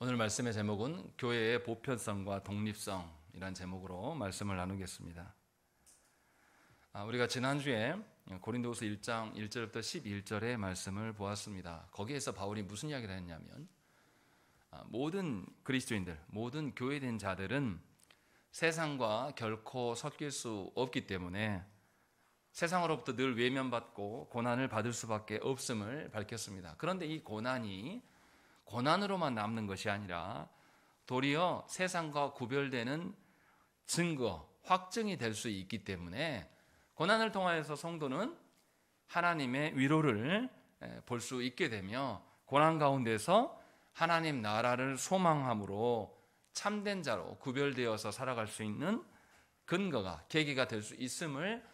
오늘 말씀의 제목은 교회의 보편성과 독립성이란 제목으로 말씀을 나누겠습니다. 우리가 지난주에 고린도후서 1장 1절부터 11절의 말씀을 보았습니다. 거기에서 바울이 무슨 이야기를 했냐면 모든 그리스도인들, 모든 교회된 자들은 세상과 결코 섞일 수 없기 때문에 세상으로부터 늘 외면받고 고난을 받을 수밖에 없음을 밝혔습니다. 그런데 이 고난이 고난으로만 남는 것이 아니라 도리어 세상과 구별되는 증거, 확증이 될 수 있기 때문에 고난을 통하여서 성도는 하나님의 위로를 볼 수 있게 되며 고난 가운데서 하나님 나라를 소망함으로 참된 자로 구별되어서 살아갈 수 있는 근거가, 계기가 될 수 있음을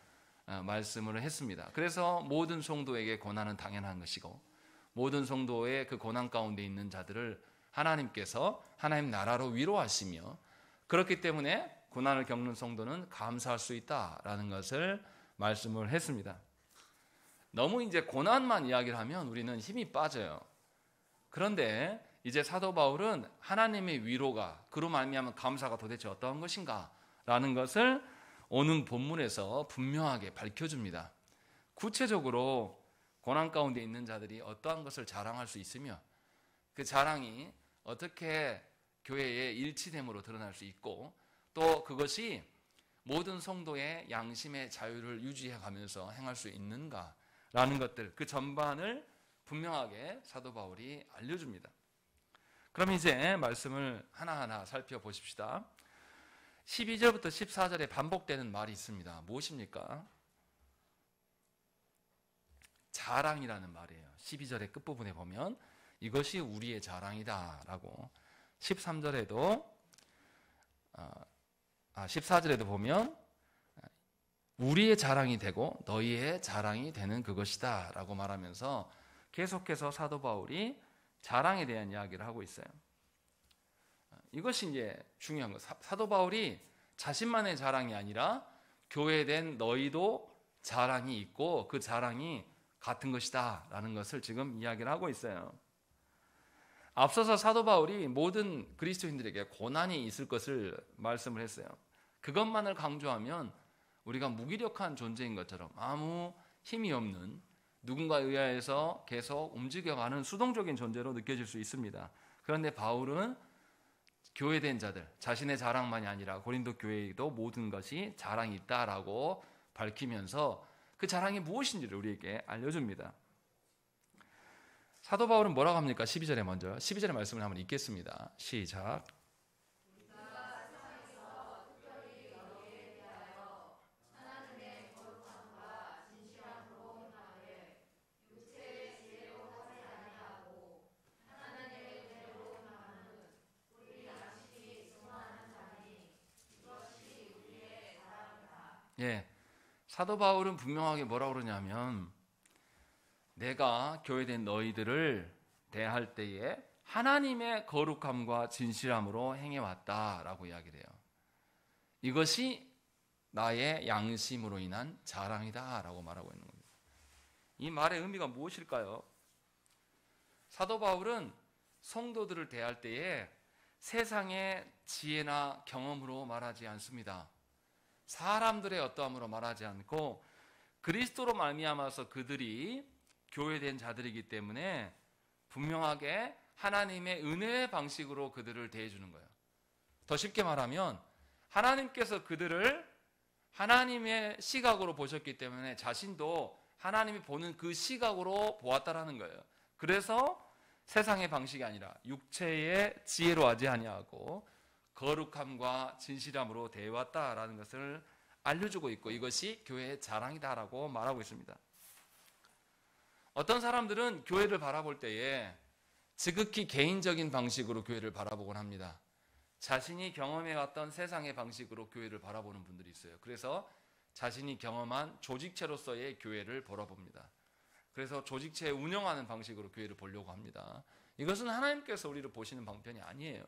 말씀을 했습니다. 그래서 모든 성도에게 고난은 당연한 것이고 모든 성도의 그 고난 가운데 있는 자들을 하나님께서 하나님 나라로 위로하시며 그렇기 때문에 고난을 겪는 성도는 감사할 수 있다라는 것을 말씀을 했습니다. 너무 이제 고난만 이야기를 하면 우리는 힘이 빠져요. 그런데 이제 사도 바울은 하나님의 위로가 그로 말미암은 감사가 도대체 어떠한 것인가 라는 것을 오는 본문에서 분명하게 밝혀줍니다. 구체적으로 고난 가운데 있는 자들이 어떠한 것을 자랑할 수 있으며 그 자랑이 어떻게 교회의 일치됨으로 드러날 수 있고 또 그것이 모든 성도의 양심의 자유를 유지해 가면서 행할 수 있는가라는 것들, 그 전반을 분명하게 사도 바울이 알려줍니다. 그럼 이제 말씀을 하나하나 살펴보십시다. 12절부터 14절에 반복되는 말이 있습니다. 무엇입니까? 자랑이라는 말이에요. 12절의 끝부분에 보면 이것이 우리의 자랑이다 라고 13절에도 14절에도 보면 우리의 자랑이 되고 너희의 자랑이 되는 그것이다 라고 말하면서 계속해서 사도 바울이 자랑에 대한 이야기를 하고 있어요. 이것이 이제 중요한 것. 사도 바울이 자신만의 자랑이 아니라 교회된 너희도 자랑이 있고 그 자랑이 같은 것이다 라는 것을 지금 이야기를 하고 있어요. 앞서서 사도 바울이 모든 그리스도인들에게 고난이 있을 것을 말씀을 했어요. 그것만을 강조하면 우리가 무기력한 존재인 것처럼 아무 힘이 없는 누군가에 의해서 계속 움직여가는 수동적인 존재로 느껴질 수 있습니다. 그런데 바울은 교회된 자들, 자신의 자랑만이 아니라 고린도 교회에도 모든 것이 자랑이 있다라고 밝히면서 그 자랑이 무엇인지를 우리에게 알려줍니다. 사도 바울은 뭐라고 합니까? 12절에 먼저 12절의 말씀을 한번 읽겠습니다. 시작. 예, 사도 바울은 분명하게 뭐라고 그러냐면 내가 교회된 너희들을 대할 때에 하나님의 거룩함과 진실함으로 행해왔다라고 이야기를 해요. 이것이 나의 양심으로 인한 자랑이다라고 말하고 있는 겁니다. 이 말의 의미가 무엇일까요? 사도 바울은 성도들을 대할 때에 세상의 지혜나 경험으로 말하지 않습니다. 사람들의 어떠함으로 말하지 않고 그리스도로 말미암아서 그들이 교회된 자들이기 때문에 분명하게 하나님의 은혜의 방식으로 그들을 대해주는 거예요. 더 쉽게 말하면 하나님께서 그들을 하나님의 시각으로 보셨기 때문에 자신도 하나님이 보는 그 시각으로 보았다라는 거예요. 그래서 세상의 방식이 아니라 육체의 지혜로 하지 아니하고 거룩함과 진실함으로 대해왔다라는 것을 알려주고 있고 이것이 교회의 자랑이다라고 말하고 있습니다. 어떤 사람들은 교회를 바라볼 때에 지극히 개인적인 방식으로 교회를 바라보곤 합니다. 자신이 경험해왔던 세상의 방식으로 교회를 바라보는 분들이 있어요. 그래서 자신이 경험한 조직체로서의 교회를 바라봅니다. 그래서 조직체 운영하는 방식으로 교회를 보려고 합니다. 이것은 하나님께서 우리를 보시는 방편이 아니에요.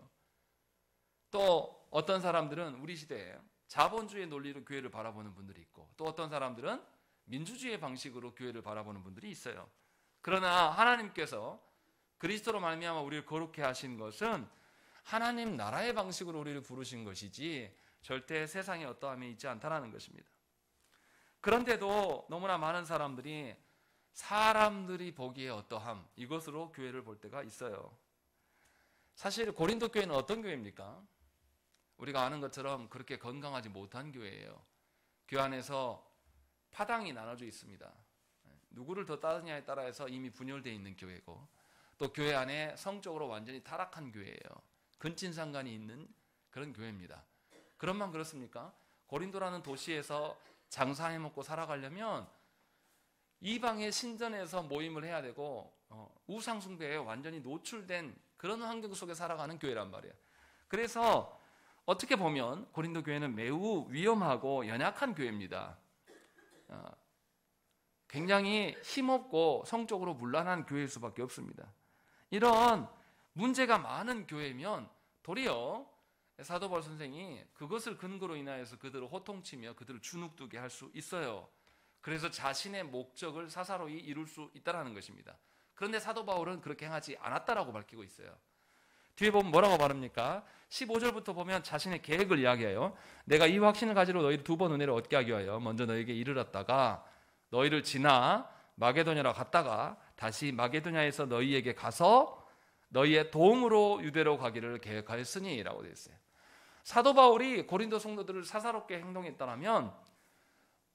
또 어떤 사람들은 우리 시대에 자본주의 논리로 교회를 바라보는 분들이 있고 또 어떤 사람들은 민주주의 방식으로 교회를 바라보는 분들이 있어요. 그러나 하나님께서 그리스도로 말미암아 우리를 거룩해 하신 것은 하나님 나라의 방식으로 우리를 부르신 것이지 절대 세상에 어떠함이 있지 않다는 것입니다. 그런데도 너무나 많은 사람들이 보기에 어떠함, 이것으로 교회를 볼 때가 있어요. 사실 고린도 교회는 어떤 교회입니까? 우리가 아는 것처럼 그렇게 건강하지 못한 교회예요. 교회 안에서 파당이 나눠져 있습니다. 누구를 더 따르냐에 따라서 이미 분열되어 있는 교회고, 또 교회 안에 성적으로 완전히 타락한 교회예요. 근친상간이 있는 그런 교회입니다. 그런만 그렇습니까? 고린도라는 도시에서 장사해 먹고 살아가려면 이방의 신전에서 모임을 해야 되고 우상 숭배에 완전히 노출된 그런 환경 속에 살아가는 교회란 말이에요. 그래서 어떻게 보면 고린도 교회는 매우 위험하고 연약한 교회입니다. 굉장히 힘없고 성적으로 문란한 교회일 수밖에 없습니다. 이런 문제가 많은 교회면 도리어 사도 바울 선생이 그것을 근거로 인하여서 그들을 호통치며 그들을 주눅두게 할 수 있어요. 그래서 자신의 목적을 사사로이 이룰 수 있다는 것입니다. 그런데 사도 바울은 그렇게 행하지 않았다라고 밝히고 있어요. 뒤에 보면 뭐라고 말합니까? 15절부터 보면 자신의 계획을 이야기해요. 내가 이 확신을 가지러 너희를 2번 은혜를 얻게 하기 위하여 먼저 너희에게 이르렀다가 너희를 지나 마게도냐로 갔다가 다시 마게도냐에서 너희에게 가서 너희의 도움으로 유대로 가기를 계획하였으니 라고 되어 있어요. 사도 바울이 고린도 성도들을 사사롭게 행동했다면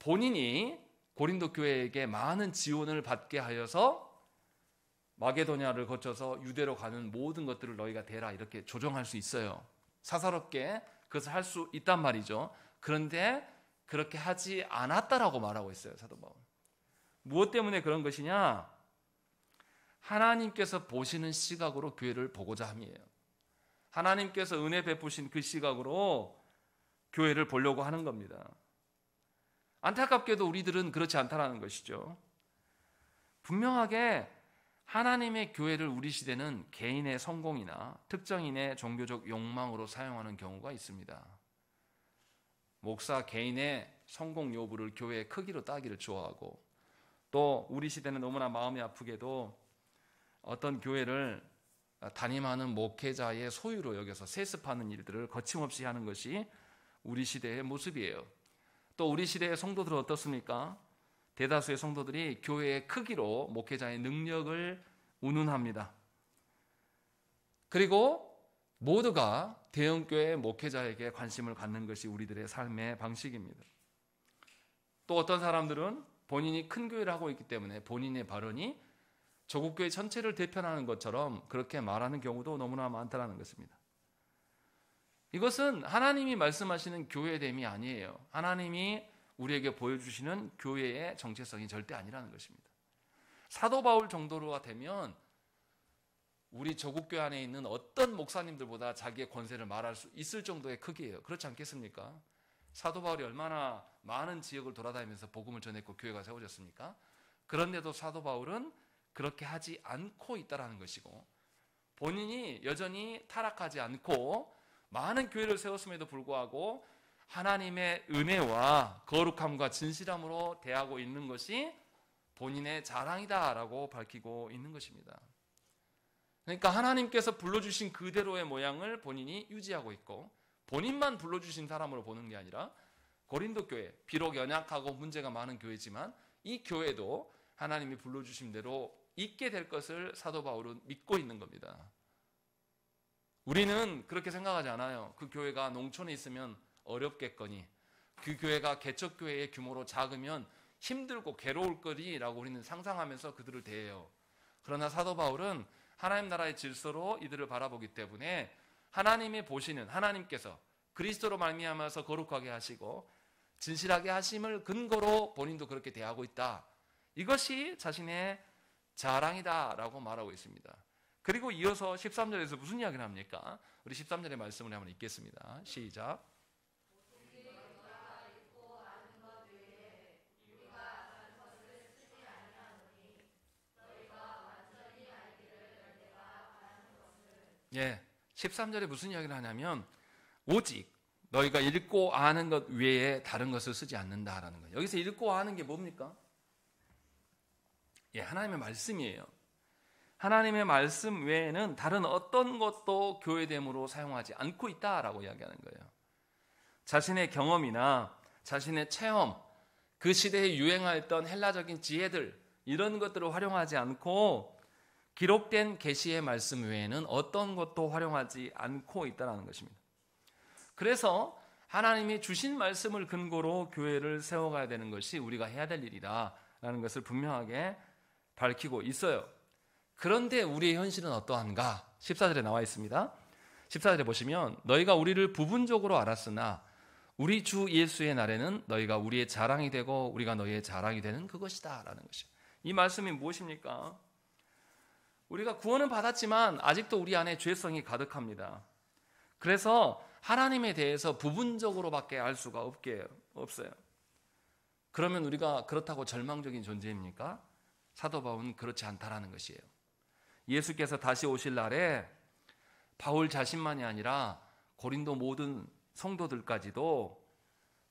본인이 고린도 교회에게 많은 지원을 받게 하여서 마게도냐를 거쳐서 유대로 가는 모든 것들을 너희가 대라 이렇게 조정할 수 있어요. 사사롭게 그것을 할 수 있단 말이죠. 그런데 그렇게 하지 않았다라고 말하고 있어요, 사도 바울. 무엇 때문에 그런 것이냐? 하나님께서 보시는 시각으로 교회를 보고자 함이에요. 하나님께서 은혜 베푸신 그 시각으로 교회를 보려고 하는 겁니다. 안타깝게도 우리들은 그렇지 않다는 것이죠. 분명하게 하나님의 교회를 우리 시대는 개인의 성공이나 특정인의 종교적 욕망으로 사용하는 경우가 있습니다. 목사 개인의 성공 여부를 교회의 크기로 따기를 좋아하고, 또 우리 시대는 너무나 마음이 아프게도 어떤 교회를 담임하는 목회자의 소유로 여겨서 세습하는 일들을 거침없이 하는 것이 우리 시대의 모습이에요. 또 우리 시대의 성도들은 어떻습니까? 대다수의 성도들이 교회의 크기로 목회자의 능력을 운운합니다. 그리고 모두가 대형교회 목회자에게 관심을 갖는 것이 우리들의 삶의 방식입니다. 또 어떤 사람들은 본인이 큰 교회를 하고 있기 때문에 본인의 발언이 조국교회 전체를 대표하는 것처럼 그렇게 말하는 경우도 너무나 많다는 것입니다. 이것은 하나님이 말씀하시는 교회됨이 아니에요. 하나님이 우리에게 보여주시는 교회의 정체성이 절대 아니라는 것입니다. 사도 바울 정도로가 되면 우리 조국교회 안에 있는 어떤 목사님들보다 자기의 권세를 말할 수 있을 정도의 크기예요. 그렇지 않겠습니까? 사도 바울이 얼마나 많은 지역을 돌아다니면서 복음을 전했고 교회가 세워졌습니까? 그런데도 사도 바울은 그렇게 하지 않고 있다는 것이고, 본인이 여전히 타락하지 않고 많은 교회를 세웠음에도 불구하고 하나님의 은혜와 거룩함과 진실함으로 대하고 있는 것이 본인의 자랑이다라고 밝히고 있는 것입니다. 그러니까 하나님께서 불러주신 그대로의 모양을 본인이 유지하고 있고, 본인만 불러주신 사람으로 보는 게 아니라 고린도 교회, 비록 연약하고 문제가 많은 교회지만 이 교회도 하나님이 불러주신 대로 있게 될 것을 사도 바울은 믿고 있는 겁니다. 우리는 그렇게 생각하지 않아요. 그 교회가 농촌에 있으면 어렵겠거니, 그 교회가 개척교회의 규모로 작으면 힘들고 괴로울 거리라고 우리는 상상하면서 그들을 대해요. 그러나 사도 바울은 하나님 나라의 질서로 이들을 바라보기 때문에 하나님이 보시는, 하나님께서 그리스도로 말미암아서 거룩하게 하시고 진실하게 하심을 근거로 본인도 그렇게 대하고 있다. 이것이 자신의 자랑이다라고 말하고 있습니다. 그리고 이어서 13절에서 무슨 이야기를 합니까? 우리 13절의 말씀을 한번 읽겠습니다. 시작. 예, 13절에 무슨 이야기를 하냐면 오직 너희가 읽고 아는 것 외에 다른 것을 쓰지 않는다라는 거예요. 여기서 읽고 아는 게 뭡니까? 예, 하나님의 말씀이에요. 하나님의 말씀 외에는 다른 어떤 것도 교회됨으로 사용하지 않고 있다라고 이야기하는 거예요. 자신의 경험이나 자신의 체험, 그 시대에 유행하였던 헬라적인 지혜들, 이런 것들을 활용하지 않고 기록된 계시의 말씀 외에는 어떤 것도 활용하지 않고 있다는 것입니다. 그래서 하나님이 주신 말씀을 근거로 교회를 세워가야 되는 것이 우리가 해야 될 일이다라는 것을 분명하게 밝히고 있어요. 그런데 우리의 현실은 어떠한가? 14절에 나와 있습니다. 14절에 보시면 너희가 우리를 부분적으로 알았으나 우리 주 예수의 날에는 너희가 우리의 자랑이 되고 우리가 너희의 자랑이 되는 그것이다 라는 것이에요. 이 말씀이 무엇입니까? 우리가 구원은 받았지만 아직도 우리 안에 죄성이 가득합니다. 그래서 하나님에 대해서 부분적으로밖에 알 수가 없어요. 그러면 우리가 그렇다고 절망적인 존재입니까? 사도 바울은 그렇지 않다라는 것이에요. 예수께서 다시 오실 날에 바울 자신만이 아니라 고린도 모든 성도들까지도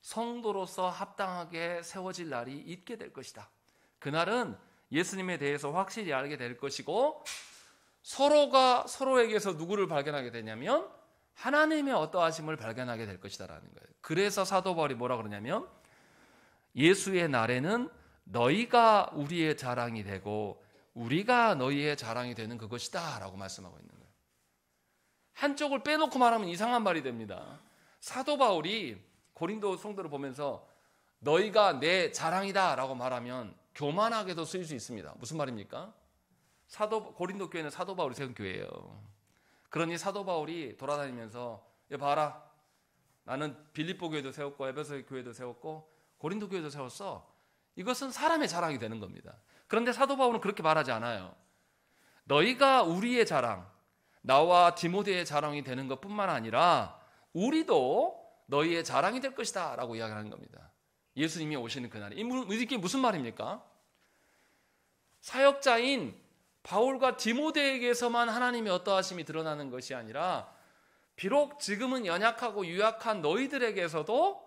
성도로서 합당하게 세워질 날이 있게 될 것이다. 그날은 예수님에 대해서 확실히 알게 될 것이고 서로가 서로에게서 누구를 발견하게 되냐면 하나님의 어떠하심을 발견하게 될 것이다라는 거예요. 그래서 사도 바울이 뭐라 그러냐면 예수의 날에는 너희가 우리의 자랑이 되고 우리가 너희의 자랑이 되는 그것이다 라고 말씀하고 있는 거예요. 한쪽을 빼놓고 말하면 이상한 말이 됩니다. 사도 바울이 고린도 성도를 보면서 너희가 내 자랑이다 라고 말하면 교만하게도 쓰일 수 있습니다. 무슨 말입니까? 고린도 교회는 사도 바울이 세운 교회예요. 그러니 사도 바울이 돌아다니면서 봐라, 나는 빌립보 교회도 세웠고 에베소 교회도 세웠고 고린도 교회도 세웠어. 이것은 사람의 자랑이 되는 겁니다. 그런데 사도 바울은 그렇게 말하지 않아요. 너희가 우리의 자랑, 나와 디모데의 자랑이 되는 것뿐만 아니라 우리도 너희의 자랑이 될 것이다 라고 이야기하는 겁니다. 예수님이 오시는 그날에. 이게 무슨 말입니까? 사역자인 바울과 디모데에게서만 하나님의 어떠하심이 드러나는 것이 아니라 비록 지금은 연약하고 유약한 너희들에게서도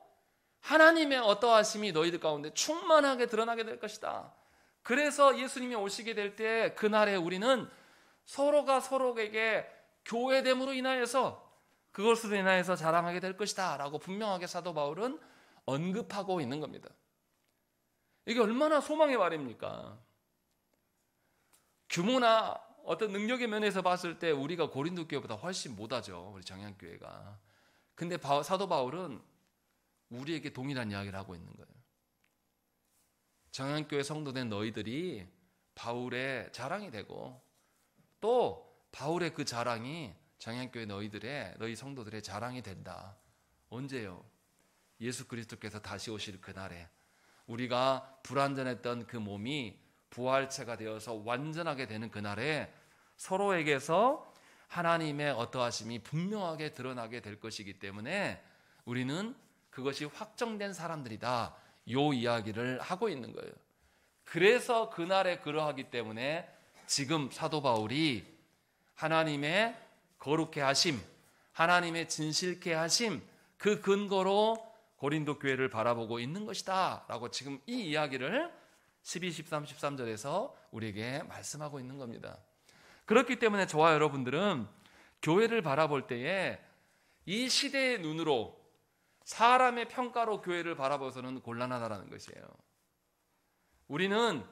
하나님의 어떠하심이 너희들 가운데 충만하게 드러나게 될 것이다. 그래서 예수님이 오시게 될 때 그날에 우리는 서로가 서로에게 교회됨으로 인하여서 그것으로 인하여서 자랑하게 될 것이다 라고 분명하게 사도 바울은 언급하고 있는 겁니다. 이게 얼마나 소망의 말입니까? 규모나 어떤 능력의 면에서 봤을 때 우리가 고린도 교회보다 훨씬 못하죠. 우리 정향교회가. 근데 사도 바울은 우리에게 동일한 이야기를 하고 있는 거예요. 정향교회 성도된 너희들이 바울의 자랑이 되고 또 바울의 그 자랑이 정향교회 너희 성도들의 자랑이 된다. 언제요? 예수 그리스도께서 다시 오실 그날에 우리가 불완전했던 그 몸이 부활체가 되어서 완전하게 되는 그날에 서로에게서 하나님의 어떠하심이 분명하게 드러나게 될 것이기 때문에 우리는 그것이 확정된 사람들이다. 요 이야기를 하고 있는 거예요. 그래서 그날에 그러하기 때문에 지금 사도 바울이 하나님의 거룩해 하심, 하나님의 진실케 하심, 그 근거로 고린도 교회를 바라보고 있는 것이다 라고 지금 이 이야기를 12, 13, 13절에서 우리에게 말씀하고 있는 겁니다. 그렇기 때문에 저와 여러분들은 교회를 바라볼 때에 이 시대의 눈으로 사람의 평가로 교회를 바라봐서는 곤란하다는 것이에요. 우리는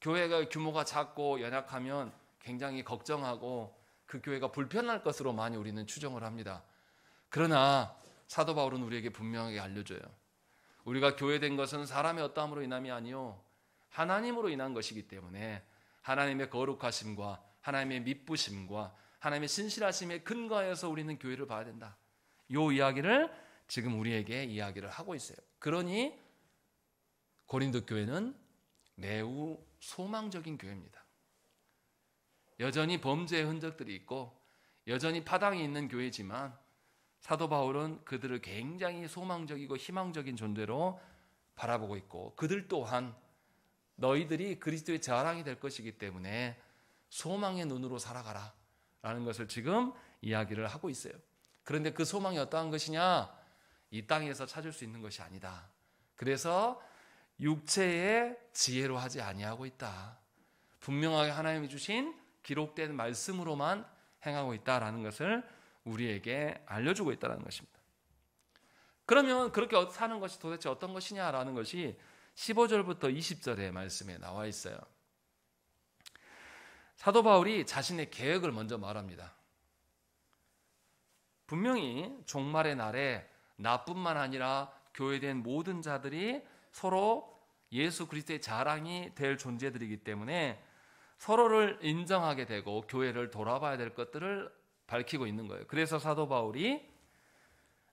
교회가 규모가 작고 연약하면 굉장히 걱정하고 그 교회가 불편할 것으로 많이 우리는 추정을 합니다. 그러나 사도 바울은 우리에게 분명하게 알려줘요. 우리가 교회된 것은 사람의 어떠함으로 인함이 아니요 하나님으로 인한 것이기 때문에 하나님의 거룩하심과 하나님의 미쁘심과 하나님의 신실하심에 근거하여서 우리는 교회를 봐야 된다. 이 이야기를 지금 우리에게 이야기를 하고 있어요. 그러니 고린도 교회는 매우 소망적인 교회입니다. 여전히 범죄의 흔적들이 있고 여전히 파당이 있는 교회지만 사도 바울은 그들을 굉장히 소망적이고 희망적인 존재로 바라보고 있고 그들 또한 너희들이 그리스도의 자랑이 될 것이기 때문에 소망의 눈으로 살아가라 라는 것을 지금 이야기를 하고 있어요. 그런데 그 소망이 어떠한 것이냐? 이 땅에서 찾을 수 있는 것이 아니다. 그래서 육체의 지혜로 하지 아니하고 있다. 분명하게 하나님이 주신 기록된 말씀으로만 행하고 있다라는 것을 우리에게 알려주고 있다는 것입니다. 그러면 그렇게 사는 것이 도대체 어떤 것이냐라는 것이 15절부터 20절의 말씀에 나와 있어요. 사도 바울이 자신의 계획을 먼저 말합니다. 분명히 종말의 날에 나뿐만 아니라 교회된 모든 자들이 서로 예수 그리스도의 자랑이 될 존재들이기 때문에 서로를 인정하게 되고 교회를 돌아봐야 될 것들을 밝히고 있는 거예요. 그래서 사도 바울이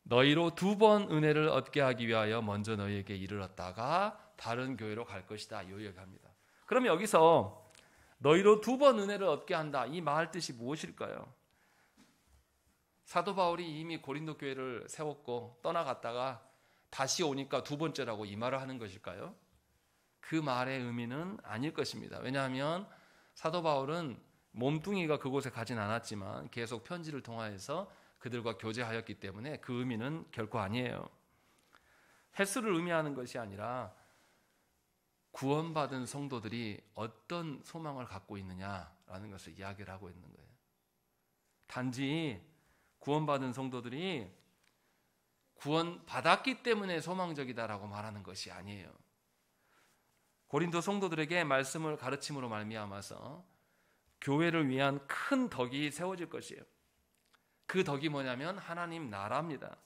너희로 2번 은혜를 얻게 하기 위하여 먼저 너희에게 이르렀다가 다른 교회로 갈 것이다, 이 얘기합니다. 그럼 여기서 너희로 2번 은혜를 얻게 한다, 이 말 뜻이 무엇일까요? 사도 바울이 이미 고린도 교회를 세웠고 떠나갔다가 다시 오니까 2번째라고 이 말을 하는 것일까요? 그 말의 의미는 아닐 것입니다. 왜냐하면 사도 바울은 몸뚱이가 그곳에 가진 않았지만 계속 편지를 통하여서 그들과 교제하였기 때문에 그 의미는 결코 아니에요. 횟수를 의미하는 것이 아니라 구원받은 성도들이 어떤 소망을 갖고 있느냐라는 것을 이야기를 하고 있는 거예요. 단지 구원받은 성도들이 구원받았기 때문에 소망적이다라고 말하는 것이 아니에요. 고린도 성도들에게 말씀을 가르침으로 말미암아서 교회를 위한 큰 덕이 세워질 것이에요. 그 덕이 뭐냐면 하나님 나라입니다.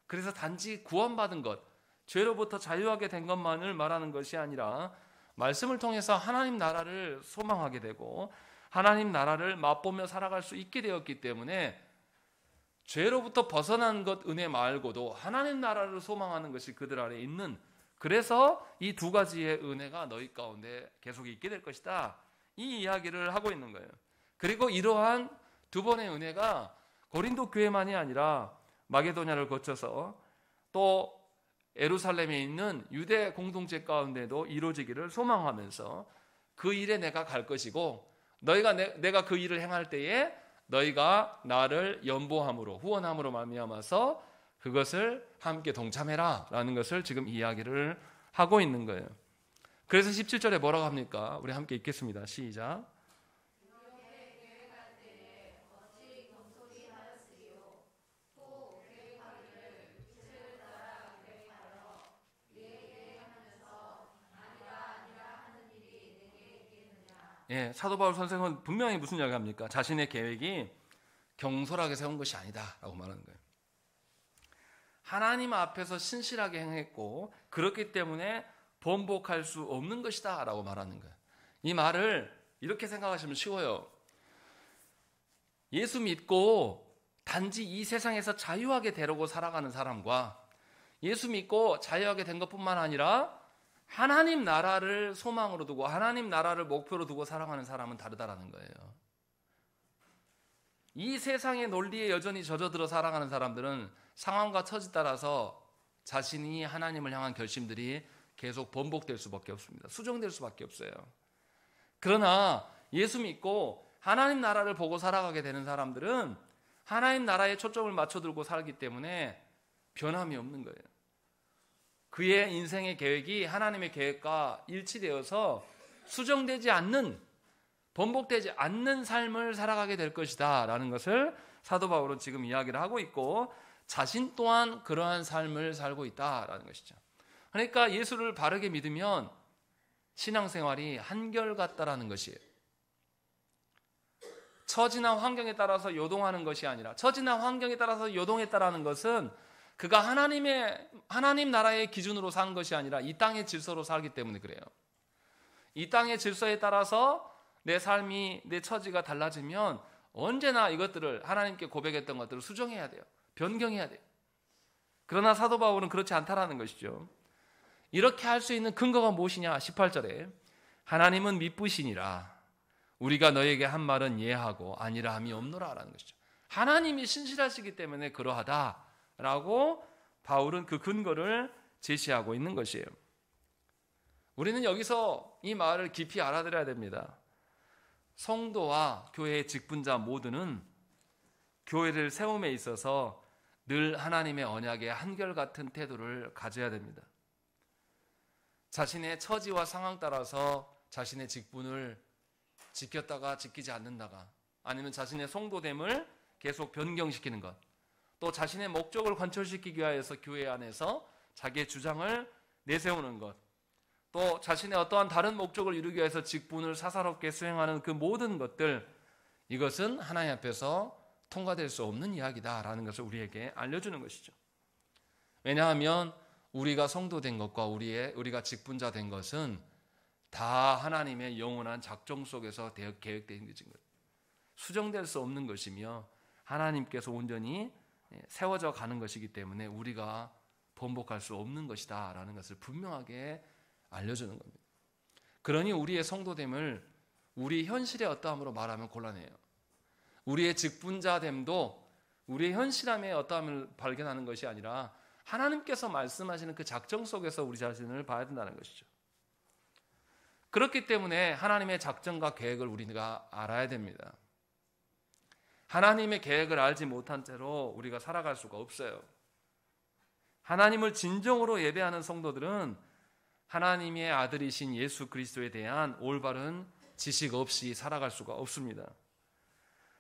그래서 단지 구원받은 것, 죄로부터 자유하게 된 것만을 말하는 것이 아니라 말씀을 통해서 하나님 나라를 소망하게 되고 하나님 나라를 맛보며 살아갈 수 있게 되었기 때문에 죄로부터 벗어난 것 은혜 말고도 하나님 나라를 소망하는 것이 그들 안에 있는, 그래서 이 2가지의 은혜가 너희 가운데 계속 있게 될 것이다, 이 이야기를 하고 있는 거예요. 그리고 이러한 2번의 은혜가 고린도 교회만이 아니라 마게도냐를 거쳐서 또 예루살렘에 있는 유대 공동체 가운데도 이루어지기를 소망하면서 그 일에 내가 갈 것이고 내가 그 일을 행할 때에 너희가 나를 연보함으로 후원함으로 말미암아서 그것을 함께 동참해라 라는 것을 지금 이야기를 하고 있는 거예요. 그래서 17절에 뭐라고 합니까? 우리 함께 읽겠습니다. 시작. 예, 사도 바울 선생은 분명히 무슨 이야기 합니까? 자신의 계획이 경솔하게 세운 것이 아니다라고 말하는 거예요. 하나님 앞에서 신실하게 행했고 그렇기 때문에 번복할 수 없는 것이다 라고 말하는 거예요. 이 말을 이렇게 생각하시면 쉬워요. 예수 믿고 단지 이 세상에서 자유하게 되려고 살아가는 사람과 예수 믿고 자유하게 된 것뿐만 아니라 하나님 나라를 소망으로 두고 하나님 나라를 목표로 두고 살아가는 사람은 다르다라는 거예요. 이 세상의 논리에 여전히 젖어들어 살아가는 사람들은 상황과 처지 따라서 자신이 하나님을 향한 결심들이 계속 번복될 수밖에 없습니다. 수정될 수밖에 없어요. 그러나 예수 믿고 하나님 나라를 보고 살아가게 되는 사람들은 하나님 나라에 초점을 맞춰두고 살기 때문에 변함이 없는 거예요. 그의 인생의 계획이 하나님의 계획과 일치되어서 수정되지 않는, 번복되지 않는 삶을 살아가게 될 것이다 라는 것을 사도 바울은 지금 이야기를 하고 있고 자신 또한 그러한 삶을 살고 있다라는 것이죠. 그러니까 예수를 바르게 믿으면 신앙생활이 한결같다라는 것이에요. 처지나 환경에 따라서 요동하는 것이 아니라, 처지나 환경에 따라서 요동했다라는 것은 그가 하나님 나라의 기준으로 산 것이 아니라 이 땅의 질서로 살기 때문에 그래요. 이 땅의 질서에 따라서 내 삶이, 내 처지가 달라지면 언제나 이것들을, 하나님께 고백했던 것들을 수정해야 돼요. 변경해야 돼요. 그러나 사도 바울은 그렇지 않다라는 것이죠. 이렇게 할 수 있는 근거가 무엇이냐? 18절에 하나님은 미쁘시니라 우리가 너에게 한 말은 예하고 아니라 함이 없노라 라는 것이죠. 하나님이 신실하시기 때문에 그러하다라고 바울은 그 근거를 제시하고 있는 것이에요. 우리는 여기서 이 말을 깊이 알아들어야 됩니다. 성도와 교회의 직분자 모두는 교회를 세움에 있어서 늘 하나님의 언약에 한결같은 태도를 가져야 됩니다. 자신의 처지와 상황 따라서 자신의 직분을 지켰다가 지키지 않는다가, 아니면 자신의 성도됨을 계속 변경시키는 것, 또 자신의 목적을 관철시키기 위해서 교회 안에서 자기의 주장을 내세우는 것, 또 자신의 어떠한 다른 목적을 이루기 위해서 직분을 사사롭게 수행하는 그 모든 것들, 이것은 하나님 앞에서 통과될 수 없는 이야기다라는 것을 우리에게 알려주는 것이죠. 왜냐하면 우리가 성도된 것과 우리가 직분자 된 것은 다 하나님의 영원한 작정 속에서 계획되어 있는 거예요. 수정될 수 없는 것이며 하나님께서 온전히 세워져 가는 것이기 때문에 우리가 번복할 수 없는 것이다 라는 것을 분명하게 알려주는 겁니다. 그러니 우리의 성도됨을 우리 현실의 어떠함으로 말하면 곤란해요. 우리의 직분자됨도 우리의 현실함의 어떠함을 발견하는 것이 아니라 하나님께서 말씀하시는 그 작정 속에서 우리 자신을 봐야 된다는 것이죠. 그렇기 때문에 하나님의 작정과 계획을 우리가 알아야 됩니다. 하나님의 계획을 알지 못한 채로 우리가 살아갈 수가 없어요. 하나님을 진정으로 예배하는 성도들은 하나님의 아들이신 예수 그리스도에 대한 올바른 지식 없이 살아갈 수가 없습니다.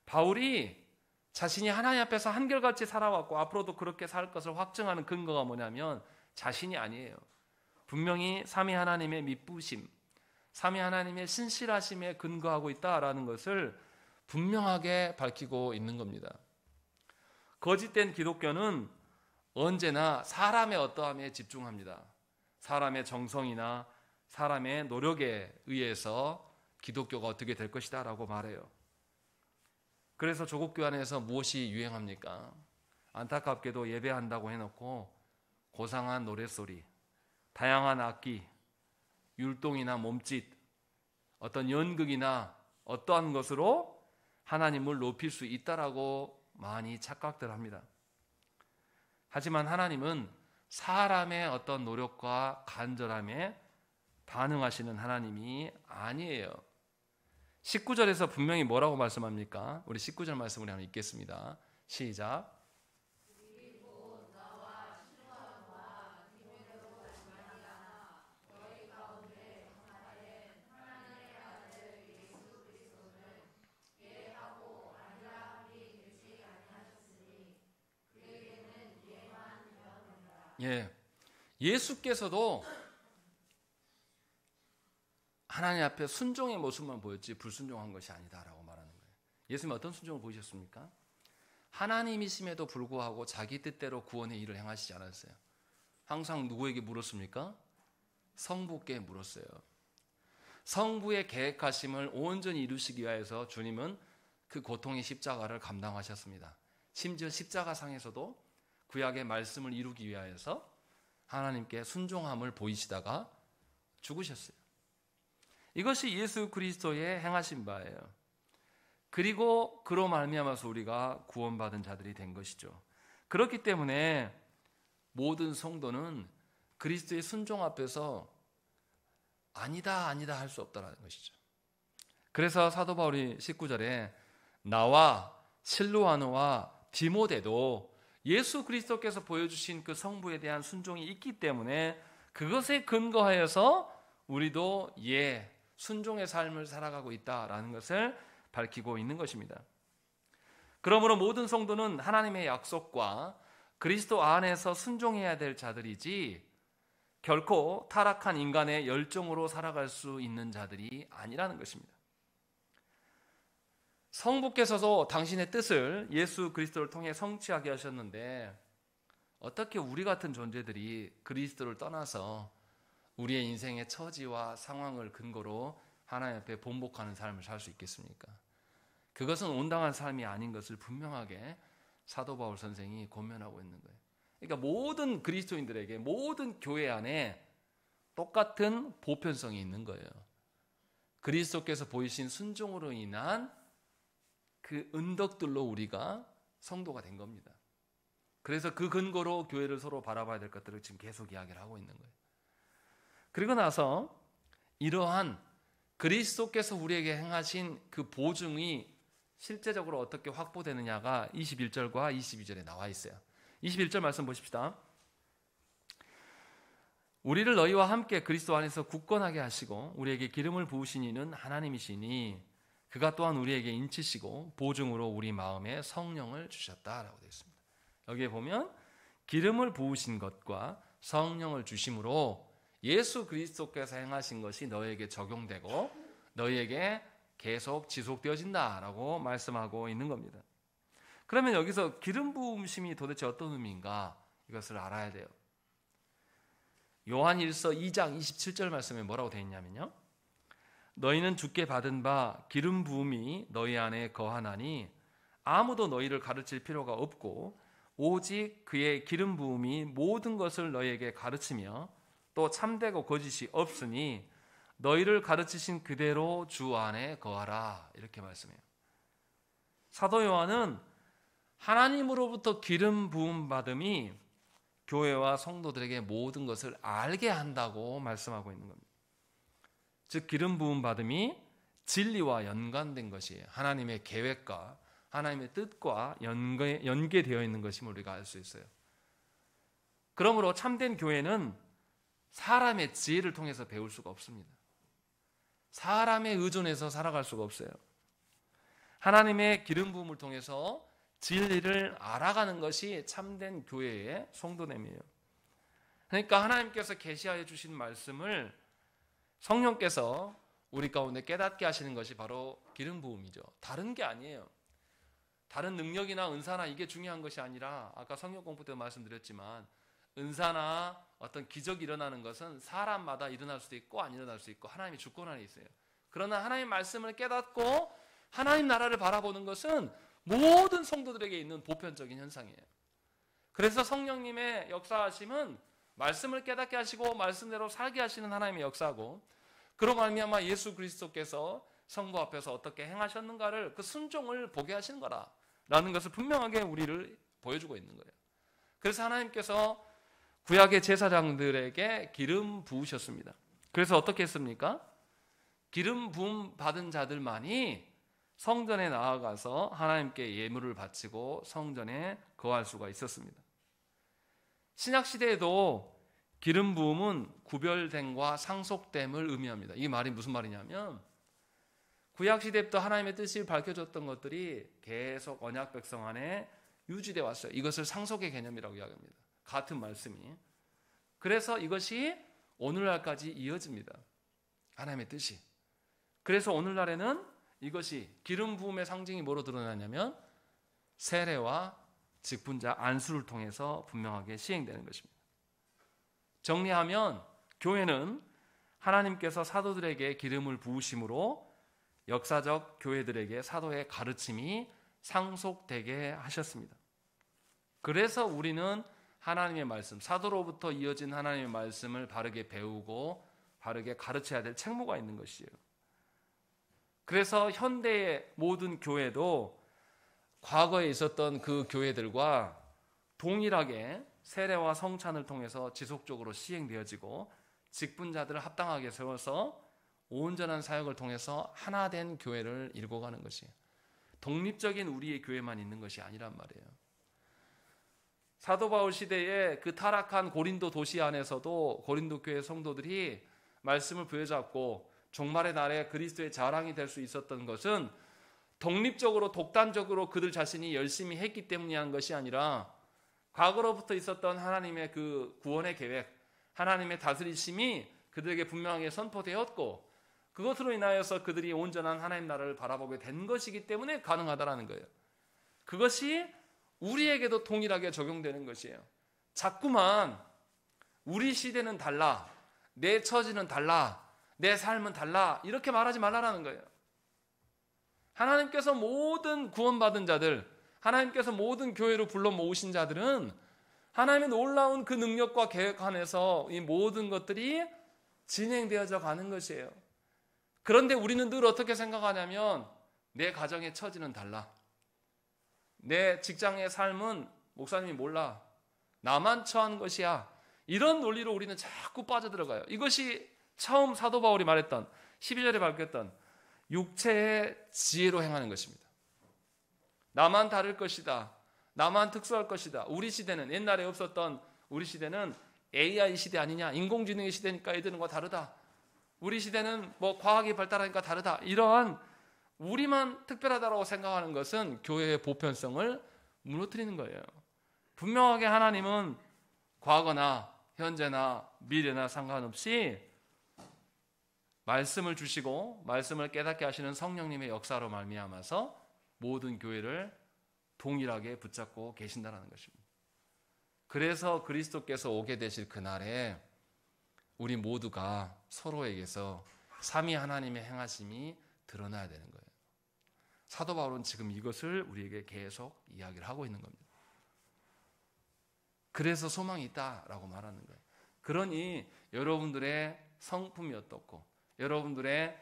바울이 자신이 하나님 앞에서 한결같이 살아왔고 앞으로도 그렇게 살 것을 확증하는 근거가 뭐냐면 자신이 아니에요. 분명히 삼위 하나님의 미쁘심, 삼위 하나님의 신실하심에 근거하고 있다라는 것을 분명하게 밝히고 있는 겁니다. 거짓된 기독교는 언제나 사람의 어떠함에 집중합니다. 사람의 정성이나 사람의 노력에 의해서 기독교가 어떻게 될 것이다 라고 말해요. 그래서 조국교회 안에서 무엇이 유행합니까? 안타깝게도 예배한다고 해놓고 고상한 노랫소리, 다양한 악기, 율동이나 몸짓, 어떤 연극이나 어떠한 것으로 하나님을 높일 수 있다라고 많이 착각들 합니다. 하지만 하나님은 사람의 어떤 노력과 간절함에 반응하시는 하나님이 아니에요. 19절에서 분명히 뭐라고 말씀합니까? 우리 19절 말씀 우리 한번 읽겠습니다. 시작. 예수께서도 하나님 앞에 순종의 모습만 보였지 불순종한 것이 아니다라고 말하는 거예요. 예수님은 어떤 순종을 보이셨습니까? 하나님이심에도 불구하고 자기 뜻대로 구원의 일을 행하시지 않았어요. 항상 누구에게 물었습니까? 성부께 물었어요. 성부의 계획하심을 온전히 이루시기 위해서 주님은 그 고통의 십자가를 감당하셨습니다. 심지어 십자가상에서도 구약의 말씀을 이루기 위하여서 하나님께 순종함을 보이시다가 죽으셨어요. 이것이 예수 그리스도의 행하신 바예요. 그리고 그로 말미암아서 우리가 구원받은 자들이 된 것이죠. 그렇기 때문에 모든 성도는 그리스도의 순종 앞에서 아니다 할 수 없다는 것이죠. 그래서 사도 바울이 19절에 나와 실로아노와 디모데도 예수 그리스도께서 보여주신 그 성부에 대한 순종이 있기 때문에 그것에 근거하여서 우리도 순종의 삶을 살아가고 있다라는 것을 밝히고 있는 것입니다. 그러므로 모든 성도는 하나님의 약속과 그리스도 안에서 순종해야 될 자들이지 결코 타락한 인간의 열정으로 살아갈 수 있는 자들이 아니라는 것입니다. 성부께서도 당신의 뜻을 예수 그리스도를 통해 성취하게 하셨는데 어떻게 우리 같은 존재들이 그리스도를 떠나서 우리의 인생의 처지와 상황을 근거로 하나님 앞에 번복하는 삶을 살 수 있겠습니까? 그것은 온당한 삶이 아닌 것을 분명하게 사도 바울 선생이 권면하고 있는 거예요. 그러니까 모든 그리스도인들에게 모든 교회 안에 똑같은 보편성이 있는 거예요. 그리스도께서 보이신 순종으로 인한 그 은덕들로 우리가 성도가 된 겁니다. 그래서 그 근거로 교회를 서로 바라봐야 될 것들을 지금 계속 이야기를 하고 있는 거예요. 그리고 나서 이러한 그리스도께서 우리에게 행하신 그 보증이 실제적으로 어떻게 확보되느냐가 21절과 22절에 나와 있어요. 21절 말씀 보십시다. 우리를 너희와 함께 그리스도 안에서 굳건하게 하시고 우리에게 기름을 부으신 이는 하나님이시니 그가 또한 우리에게 인치시고 보증으로 우리 마음에 성령을 주셨다라고 되어 있습니다. 여기에 보면 기름을 부으신 것과 성령을 주심으로 예수 그리스도께서 행하신 것이 너희에게 적용되고 너희에게 계속 지속되어진다라고 말씀하고 있는 겁니다. 그러면 여기서 기름 부으심이 도대체 어떤 의미인가 이것을 알아야 돼요. 요한일서 2장 27절 말씀에 뭐라고 되어 있냐면요, 너희는 주께 받은 바 기름 부음이 너희 안에 거하나니 아무도 너희를 가르칠 필요가 없고 오직 그의 기름 부음이 모든 것을 너희에게 가르치며 또 참되고 거짓이 없으니 너희를 가르치신 그대로 주 안에 거하라, 이렇게 말씀해요. 사도 요한은 하나님으로부터 기름 부음 받음이 교회와 성도들에게 모든 것을 알게 한다고 말씀하고 있는 겁니다. 즉 기름 부음 받음이 진리와 연관된 것이에요. 하나님의 계획과 하나님의 뜻과 연계되어 있는 것임을 우리가 알 수 있어요. 그러므로 참된 교회는 사람의 지혜를 통해서 배울 수가 없습니다. 사람에 의존해서 살아갈 수가 없어요. 하나님의 기름 부음을 통해서 진리를 알아가는 것이 참된 교회의 성도됨이에요. 그러니까 하나님께서 계시하여 주신 말씀을 성령께서 우리 가운데 깨닫게 하시는 것이 바로 기름 부음이죠. 다른 게 아니에요. 다른 능력이나 은사나 이게 중요한 것이 아니라 아까 성경 공부 때 말씀드렸지만 은사나 어떤 기적이 일어나는 것은 사람마다 일어날 수도 있고 안 일어날 수 있고 하나님의 주권 안에 있어요. 그러나 하나님의 말씀을 깨닫고 하나님 나라를 바라보는 것은 모든 성도들에게 있는 보편적인 현상이에요. 그래서 성령님의 역사하심은 말씀을 깨닫게 하시고 말씀대로 살게 하시는 하나님의 역사고, 그로 말미암아 예수 그리스도께서 성부 앞에서 어떻게 행하셨는가를 그 순종을 보게 하시는 거라라는 것을 분명하게 우리를 보여주고 있는 거예요. 그래서 하나님께서 구약의 제사장들에게 기름 부으셨습니다. 그래서 어떻게 했습니까? 기름 부음 받은 자들만이 성전에 나아가서 하나님께 예물을 바치고 성전에 거할 수가 있었습니다. 신약시대에도 기름 부음은 구별됨과 상속됨을 의미합니다. 이 말이 무슨 말이냐면 구약시대부터 하나님의 뜻이 밝혀졌던 것들이 계속 언약 백성 안에 유지되어 왔어요. 이것을 상속의 개념이라고 이야기합니다. 같은 말씀이. 그래서 이것이 오늘날까지 이어집니다. 하나님의 뜻이. 그래서 오늘날에는 이것이 기름 부음의 상징이 뭐로 드러나냐면 세례와 직분자 안수를 통해서 분명하게 시행되는 것입니다. 정리하면 교회는 하나님께서 사도들에게 기름을 부으심으로 역사적 교회들에게 사도의 가르침이 상속되게 하셨습니다. 그래서 우리는 하나님의 말씀, 사도로부터 이어진 하나님의 말씀을 바르게 배우고 바르게 가르쳐야 될 책무가 있는 것이에요. 그래서 현대의 모든 교회도 과거에 있었던 그 교회들과 동일하게 세례와 성찬을 통해서 지속적으로 시행되어지고 직분자들을 합당하게 세워서 온전한 사역을 통해서 하나 된 교회를 이루어가는 것이에요. 독립적인 우리의 교회만 있는 것이 아니란 말이에요. 사도 바울 시대에 그 타락한 고린도 도시 안에서도 고린도 교회 성도들이 말씀을 부여잡고 종말의 날에 그리스도의 자랑이 될 수 있었던 것은 독립적으로 독단적으로 그들 자신이 열심히 했기 때문이한 것이 아니라 과거로부터 있었던 하나님의 그 구원의 계획, 하나님의 다스리심이 그들에게 분명하게 선포되었고 그것으로 인하여서 그들이 온전한 하나님 나라를 바라보게 된 것이기 때문에 가능하다라는 거예요. 그것이 우리에게도 동일하게 적용되는 것이에요. 자꾸만 우리 시대는 달라, 내 처지는 달라, 내 삶은 달라 이렇게 말하지 말라라는 거예요. 하나님께서 모든 구원받은 자들, 하나님께서 모든 교회로 불러 모으신 자들은 하나님의 놀라운 그 능력과 계획 안에서 이 모든 것들이 진행되어져 가는 것이에요. 그런데 우리는 늘 어떻게 생각하냐면 내 가정의 처지는 달라, 내 직장의 삶은 목사님이 몰라, 나만 처한 것이야, 이런 논리로 우리는 자꾸 빠져들어가요. 이것이 처음 사도 바울이 말했던 12절에 밝혔던 육체의 지혜로 행하는 것입니다. 나만 다를 것이다, 나만 특수할 것이다. 우리 시대는, 옛날에 없었던 우리 시대는 AI 시대 아니냐, 인공지능의 시대니까 애들은 거 다르다, 우리 시대는 뭐 과학이 발달하니까 다르다, 이러한 우리만 특별하다고 생각하는 것은 교회의 보편성을 무너뜨리는 거예요. 분명하게 하나님은 과거나 현재나 미래나 상관없이 말씀을 주시고 말씀을 깨닫게 하시는 성령님의 역사로 말미암아서 모든 교회를 동일하게 붙잡고 계신다는 것입니다. 그래서 그리스도께서 오게 되실 그날에 우리 모두가 서로에게서 삼위 하나님의 행하심이 드러나야 되는 거예요. 사도 바울은 지금 이것을 우리에게 계속 이야기를 하고 있는 겁니다. 그래서 소망이 있다라고 말하는 거예요. 그러니 여러분들의 성품이 어떻고, 여러분들의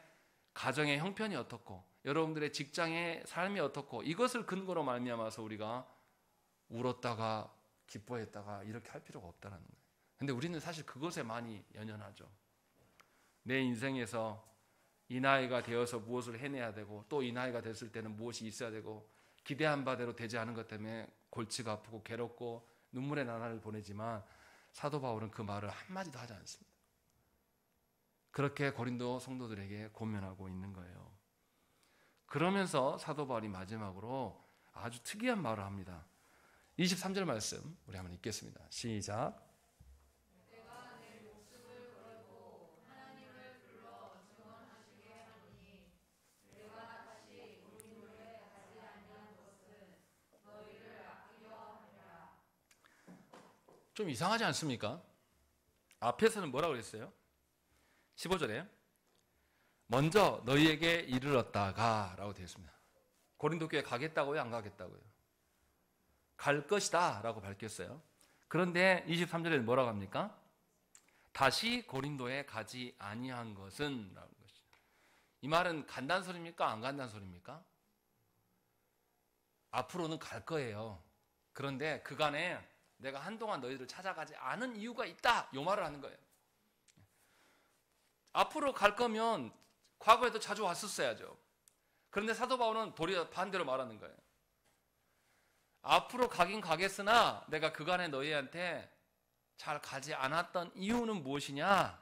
가정의 형편이 어떻고, 여러분들의 직장의 삶이 어떻고, 이것을 근거로 말미암아서 우리가 울었다가 기뻐했다가 이렇게 할 필요가 없다는 거예요. 근데 우리는 사실 그것에 많이 연연하죠. 내 인생에서 이 나이가 되어서 무엇을 해내야 되고, 또 이 나이가 됐을 때는 무엇이 있어야 되고, 기대한 바대로 되지 않은 것 때문에 골치가 아프고 괴롭고 눈물의 나날을 보내지만, 사도 바울은 그 말을 한마디도 하지 않습니다. 그렇게 고린도 성도들에게 권면하고 있는 거예요. 그러면서 사도 바울이 마지막으로 아주 특이한 말을 합니다. 23절 말씀 우리 한번 읽겠습니다. 시작. 좀 이상하지 않습니까? 앞에서는 뭐라고 그랬어요? 15절에 먼저 너희에게 이르렀다가 라고 되어 있습니다. 고린도 교회 가겠다고요? 안 가겠다고요? 갈 것이다 라고 밝혔어요. 그런데 23절에 뭐라고 합니까? 다시 고린도에 가지 아니한 것은 라는 것이죠. 이 말은 간다는 소리입니까? 안 간다는 소리입니까? 앞으로는 갈 거예요. 그런데 그간에 내가 한동안 너희들을 찾아가지 않은 이유가 있다. 이 말을 하는 거예요. 앞으로 갈 거면 과거에도 자주 왔었어야죠. 그런데 사도 바울은 도리어 반대로 말하는 거예요. 앞으로 가긴 가겠으나 내가 그간에 너희한테 잘 가지 않았던 이유는 무엇이냐?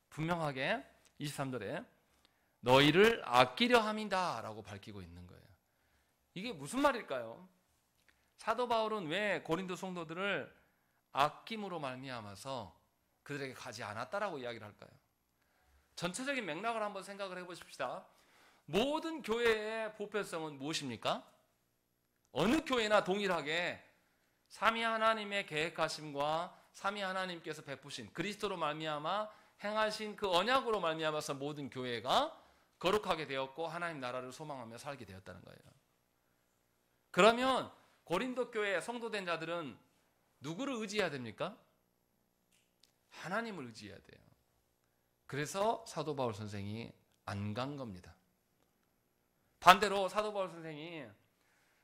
분명하게 23절에 너희를 아끼려 함이다 라고 밝히고 있는 거예요. 이게 무슨 말일까요? 사도 바울은 왜 고린도 성도들을 아낌으로 말미암아서 그들에게 가지 않았다라고 이야기를 할까요? 전체적인 맥락을 한번 생각을 해보십시다. 모든 교회의 보편성은 무엇입니까? 어느 교회나 동일하게 삼위 하나님의 계획하심과 삼위 하나님께서 베푸신 그리스도로 말미암아 행하신 그 언약으로 말미암아서 모든 교회가 거룩하게 되었고 하나님 나라를 소망하며 살게 되었다는 거예요. 그러면 고린도 교회의 성도된 자들은 누구를 의지해야 됩니까? 하나님을 의지해야 돼요. 그래서 사도 바울 선생이 안 간 겁니다. 반대로 사도 바울 선생이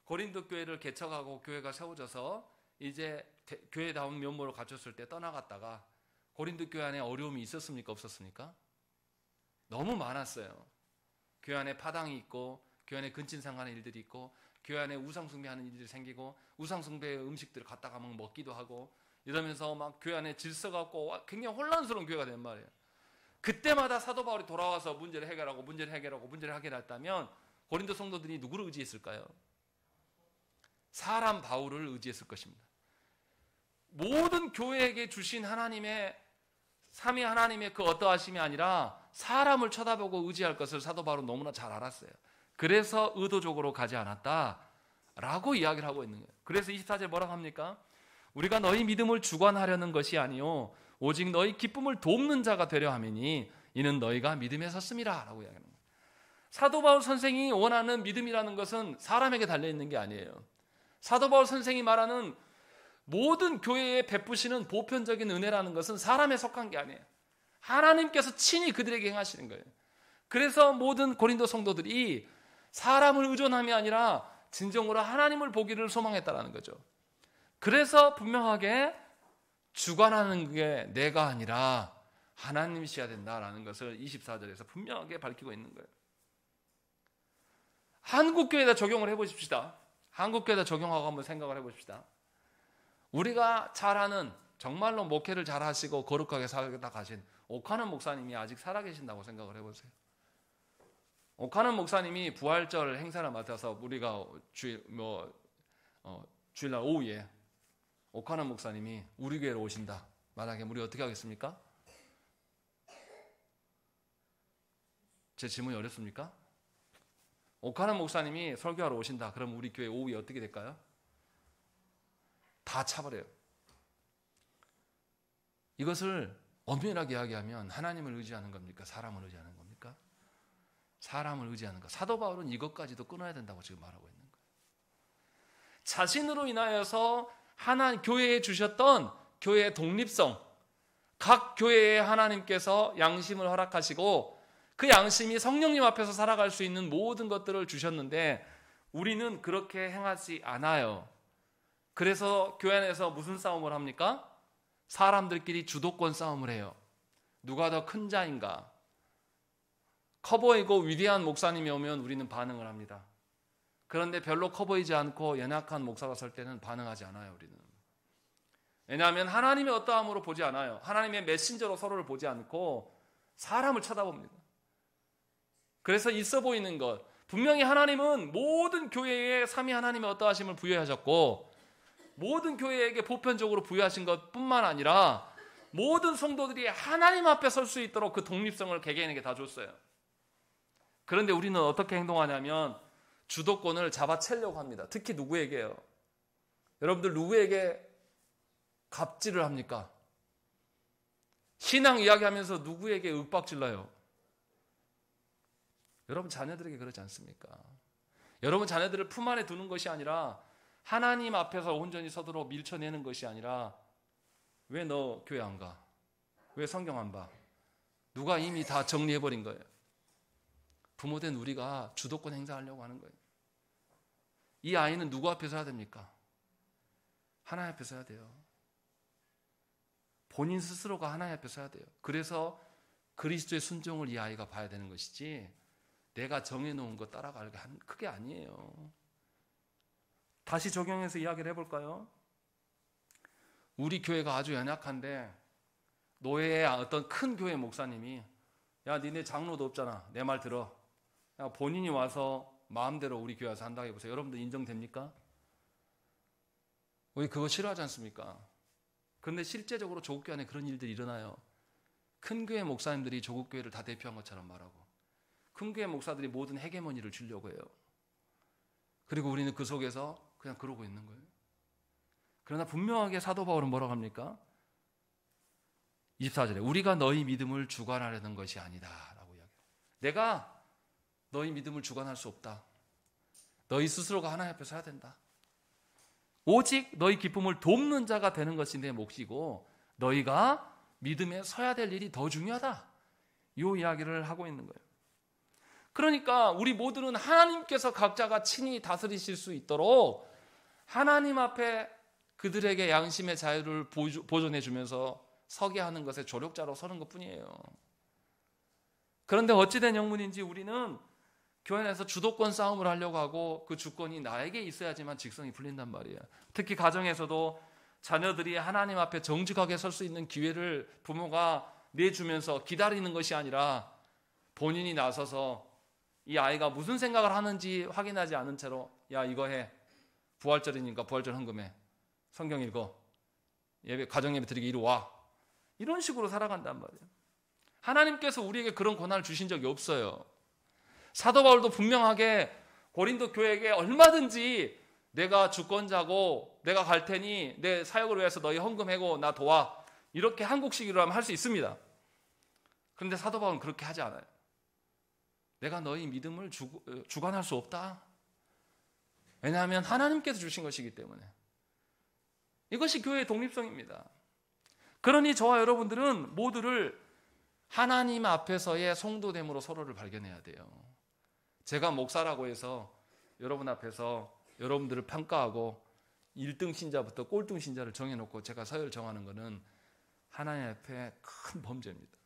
고린도 교회를 개척하고 교회가 세워져서 이제 교회다운 면모를 갖췄을 때 떠나갔다가 고린도 교회 안에 어려움이 있었습니까? 없었습니까? 너무 많았어요. 교회 안에 파당이 있고 교회 안에 근친상간의 일들이 있고 교회 안에 우상숭배하는 일들이 생기고 우상숭배의 음식들을 갖다가 막 먹기도 하고 이러면서 막 교회 안에 질서가 없고 굉장히 혼란스러운 교회가 된 말이에요. 그때마다 사도 바울이 돌아와서 문제를 해결하고 문제를 해결했다면 고린도 성도들이 누구를 의지했을까요? 사람 바울을 의지했을 것입니다. 모든 교회에게 주신 하나님의 삼위 하나님의 그 어떠하심이 아니라 사람을 쳐다보고 의지할 것을 사도 바울은 너무나 잘 알았어요. 그래서 의도적으로 가지 않았다라고 이야기를 하고 있는 거예요. 그래서 24절 뭐라고 합니까? 우리가 너희 믿음을 주관하려는 것이 아니요 오직 너희 기쁨을 돕는 자가 되려 함이니 이는 너희가 믿음에 섰음이라 라고 이야기하는 거예요. 사도 바울 선생이 원하는 믿음이라는 것은 사람에게 달려있는 게 아니에요. 사도 바울 선생이 말하는 모든 교회에 베푸시는 보편적인 은혜라는 것은 사람에 속한 게 아니에요. 하나님께서 친히 그들에게 행하시는 거예요. 그래서 모든 고린도 성도들이 사람을 의존함이 아니라 진정으로 하나님을 보기를 소망했다라는 거죠. 그래서 분명하게 주관하는 게 내가 아니라 하나님이셔야 된다라는 것을 24절에서 분명하게 밝히고 있는 거예요. 한국교회에다 적용을 해보십시다. 한국교회에다 적용하고 한번 생각을 해보십시다. 우리가 잘 아는 정말로 목회를 잘 하시고 거룩하게 살다 가신 옥하는 목사님이 아직 살아계신다고 생각을 해보세요. 오카는 목사님이 부활절 행사를 맡아서 우리가 주일날 오후에 오카는 목사님이 우리 교회로 오신다. 만약에 우리 어떻게 하겠습니까? 제 질문이 어렵습니까? 오카는 목사님이 설교하러 오신다. 그럼 우리 교회 오후에 어떻게 될까요? 다 차버려요. 이것을 엄밀하게 이야기하면 하나님을 의지하는 겁니까? 사람을 의지하는 겁니까? 사람을 의지하는 것. 사도 바울은 이것까지도 끊어야 된다고 지금 말하고 있는 거예요. 자신으로 인하여서 교회에 주셨던 교회의 독립성, 각 교회에 하나님께서 양심을 허락하시고 그 양심이 성령님 앞에서 살아갈 수 있는 모든 것들을 주셨는데 우리는 그렇게 행하지 않아요. 그래서 교회 안에서 무슨 싸움을 합니까? 사람들끼리 주도권 싸움을 해요. 누가 더 큰 자인가? 커 보이고 위대한 목사님이 오면 우리는 반응을 합니다. 그런데 별로 커 보이지 않고 연약한 목사가 설 때는 반응하지 않아요. 우리는. 왜냐하면 하나님의 어떠함으로 보지 않아요. 하나님의 메신저로 서로를 보지 않고 사람을 쳐다봅니다. 그래서 있어 보이는 것, 분명히 하나님은 모든 교회에 삼위 하나님의 어떠하심을 부여하셨고 모든 교회에게 보편적으로 부여하신 것뿐만 아니라 모든 성도들이 하나님 앞에 설 수 있도록 그 독립성을 개개인에게 다 줬어요. 그런데 우리는 어떻게 행동하냐면 주도권을 잡아채려고 합니다. 특히 누구에게요? 여러분들 누구에게 갑질을 합니까? 신앙 이야기하면서 누구에게 윽박질러요? 여러분 자녀들에게 그러지 않습니까? 여러분 자녀들을 품 안에 두는 것이 아니라 하나님 앞에서 온전히 서도록 밀쳐내는 것이 아니라 왜 너 교회 안 가? 왜 성경 안 봐? 누가 이미 다 정리해버린 거예요. 부모된 우리가 주도권 행사하려고 하는 거예요. 이 아이는 누구 앞에서 해야 됩니까? 하나님 앞에서 해야 돼요. 본인 스스로가 하나님 앞에서 해야 돼요. 그래서 그리스도의 순종을 이 아이가 봐야 되는 것이지 내가 정해놓은 거 따라가는 그게 아니에요. 다시 적용해서 이야기를 해볼까요? 우리 교회가 아주 연약한데 노예의 어떤 큰 교회 목사님이 야 니네 장로도 없잖아. 내 말 들어. 야, 본인이 와서 마음대로 우리 교회 와서 한다고 해보세요. 여러분들 인정됩니까? 우리 그거 싫어하지 않습니까? 그런데 실제적으로 조국교회 안에 그런 일들이 일어나요. 큰 교회 목사님들이 조국교회를 다 대표한 것처럼 말하고 큰 교회 목사들이 모든 헤게모니를 주려고 해요. 그리고 우리는 그 속에서 그냥 그러고 있는 거예요. 그러나 분명하게 사도 바울은 뭐라고 합니까? 24절에 우리가 너희 믿음을 주관하려는 것이 아니다 라고 이야기해요. 내가 너희 믿음을 주관할 수 없다. 너희 스스로가 하나님 앞에서 해야 된다. 오직 너희 기쁨을 돕는 자가 되는 것이 내 몫이고 너희가 믿음에 서야 될 일이 더 중요하다. 이 이야기를 하고 있는 거예요. 그러니까 우리 모두는 하나님께서 각자가 친히 다스리실 수 있도록 하나님 앞에 그들에게 양심의 자유를 보존해 주면서 서게 하는 것에 조력자로 서는 것뿐이에요. 그런데 어찌된 영문인지 우리는 교회 안에서 주도권 싸움을 하려고 하고 그 주권이 나에게 있어야지만 직성이 풀린단 말이에요. 특히 가정에서도 자녀들이 하나님 앞에 정직하게 설 수 있는 기회를 부모가 내주면서 기다리는 것이 아니라 본인이 나서서 이 아이가 무슨 생각을 하는지 확인하지 않은 채로 야 이거 해. 부활절이니까 부활절 헌금해. 성경 읽어. 예배 가정예배 드리기 이리 와. 이런 식으로 살아간단 말이에요. 하나님께서 우리에게 그런 권한을 주신 적이 없어요. 사도 바울도 분명하게 고린도 교회에게 얼마든지 내가 주권자고 내가 갈 테니 내 사역을 위해서 너희 헌금하고 나 도와. 이렇게 한국식으로 하면 할 수 있습니다. 그런데 사도 바울은 그렇게 하지 않아요. 내가 너희 믿음을 주관할 수 없다. 왜냐하면 하나님께서 주신 것이기 때문에. 이것이 교회의 독립성입니다. 그러니 저와 여러분들은 모두를 하나님 앞에서의 성도됨으로 서로를 발견해야 돼요. 제가 목사라고 해서 여러분 앞에서 여러분들을 평가하고 1등 신자부터 꼴등 신자를 정해놓고 제가 서열 정하는 것은 하나님 앞에 큰 범죄입니다.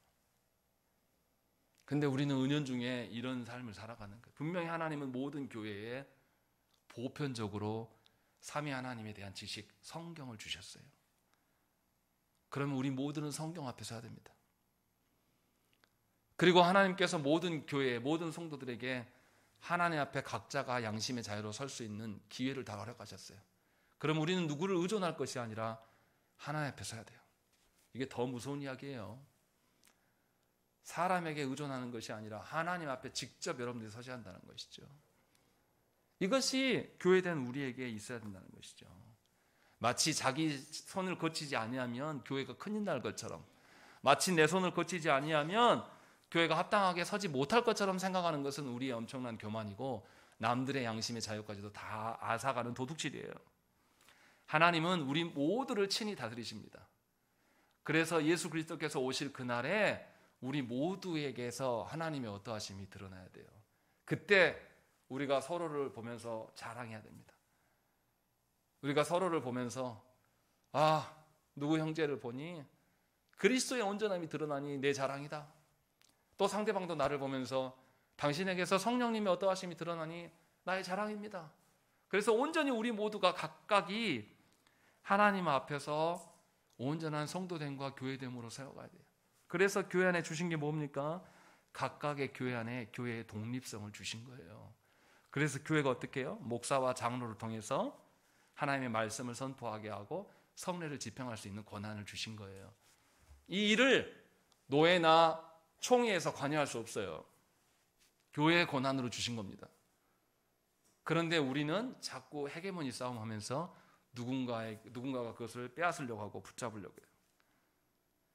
근데 우리는 은연중에 이런 삶을 살아가는 거예요. 분명히 하나님은 모든 교회에 보편적으로 삼위 하나님에 대한 지식, 성경을 주셨어요. 그러면 우리 모두는 성경 앞에 서야 됩니다. 그리고 하나님께서 모든 교회, 모든 성도들에게 하나님 앞에 각자가 양심의 자유로 설 수 있는 기회를 다 허락하셨어요. 그럼 우리는 누구를 의존할 것이 아니라 하나님 앞에 서야 돼요. 이게 더 무서운 이야기예요. 사람에게 의존하는 것이 아니라 하나님 앞에 직접 여러분들이 서셔야 한다는 것이죠. 이것이 교회된 우리에게 있어야 된다는 것이죠. 마치 자기 손을 거치지 아니하면 교회가 큰일 날 것처럼, 마치 내 손을 거치지 아니하면 교회가 합당하게 서지 못할 것처럼 생각하는 것은 우리의 엄청난 교만이고 남들의 양심의 자유까지도 다 앗아가는 도둑질이에요. 하나님은 우리 모두를 친히 다스리십니다. 그래서 예수 그리스도께서 오실 그날에 우리 모두에게서 하나님의 어떠하심이 드러나야 돼요. 그때 우리가 서로를 보면서 자랑해야 됩니다. 우리가 서로를 보면서 누구 형제를 보니 그리스도의 온전함이 드러나니 내 자랑이다. 또 상대방도 나를 보면서 당신에게서 성령님의 어떠하심이 드러나니 나의 자랑입니다. 그래서 온전히 우리 모두가 각각이 하나님 앞에서 온전한 성도됨과 교회됨으로 세워가야 돼요. 그래서 교회 안에 주신 게 뭡니까? 각각의 교회 안에 교회의 독립성을 주신 거예요. 그래서 교회가 어떻게 해요? 목사와 장로를 통해서 하나님의 말씀을 선포하게 하고 성례를 집행할 수 있는 권한을 주신 거예요. 이 일을 노예나 총회에서 관여할 수 없어요. 교회의 권한으로 주신 겁니다. 그런데 우리는 자꾸 헤게모니 싸움하면서 누군가가 그것을 빼앗으려고 하고 붙잡으려고 해요.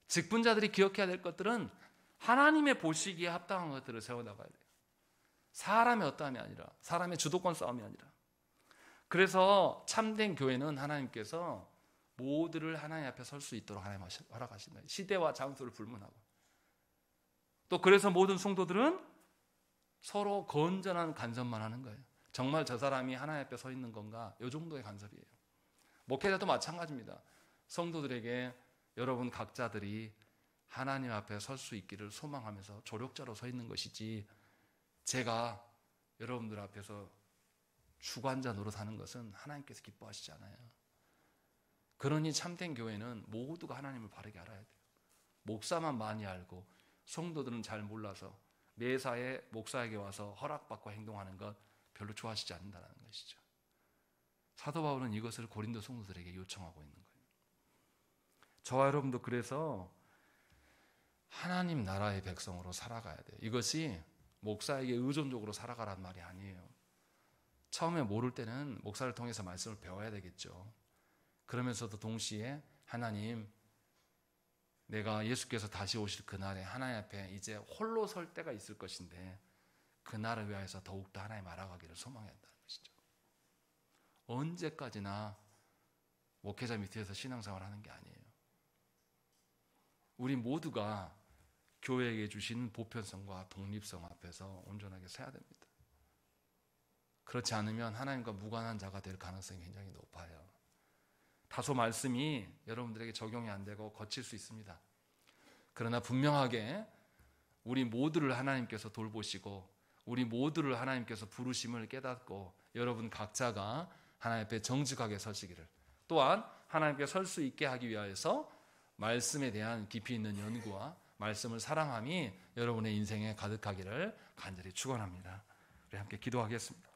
직분자들이 기억해야 될 것들은 하나님의 보시기에 합당한 것들을 세워나가야 돼요. 사람의 어떠함이 아니라, 사람의 주도권 싸움이 아니라. 그래서 참된 교회는 하나님께서 모두를 하나님 앞에 설 수 있도록 하나님 허락하신다. 시대와 장소를 불문하고. 또 그래서 모든 성도들은 서로 건전한 간섭만 하는 거예요. 정말 저 사람이 하나님 앞에 서 있는 건가? 이 정도의 간섭이에요. 목회자도 마찬가지입니다. 성도들에게 여러분 각자들이 하나님 앞에 설 수 있기를 소망하면서 조력자로 서 있는 것이지, 제가 여러분들 앞에서 주관자 노릇하는 것은 하나님께서 기뻐하시지 않아요. 그러니 참된 교회는 모두가 하나님을 바르게 알아야 돼요. 목사만 많이 알고 성도들은 잘 몰라서 매사에 목사에게 와서 허락받고 행동하는 것 별로 좋아하시지 않는다는 것이죠. 사도 바울은 이것을 고린도 성도들에게 요청하고 있는 거예요. 저와 여러분도 그래서 하나님 나라의 백성으로 살아가야 돼요. 이것이 목사에게 의존적으로 살아가란 말이 아니에요. 처음에 모를 때는 목사를 통해서 말씀을 배워야 되겠죠. 그러면서도 동시에 하나님, 내가 예수께서 다시 오실 그날에 하나님 앞에 이제 홀로 설 때가 있을 것인데 그날을 위하여서 더욱더 하나님 알아가기를 소망해야 한다는 것이죠. 언제까지나 목회자 밑에서 신앙생활을 하는 게 아니에요. 우리 모두가 교회에게 주신 보편성과 독립성 앞에서 온전하게 서야 됩니다. 그렇지 않으면 하나님과 무관한 자가 될 가능성이 굉장히 높아요. 다소 말씀이 여러분들에게 적용이 안 되고 거칠 수 있습니다. 그러나 분명하게 우리 모두를 하나님께서 돌보시고 우리 모두를 하나님께서 부르심을 깨닫고 여러분 각자가 하나님 앞에 정직하게 서시기를, 또한 하나님께 설 수 있게 하기 위하여서 말씀에 대한 깊이 있는 연구와 말씀을 사랑함이 여러분의 인생에 가득하기를 간절히 축원합니다. 우리 함께 기도하겠습니다.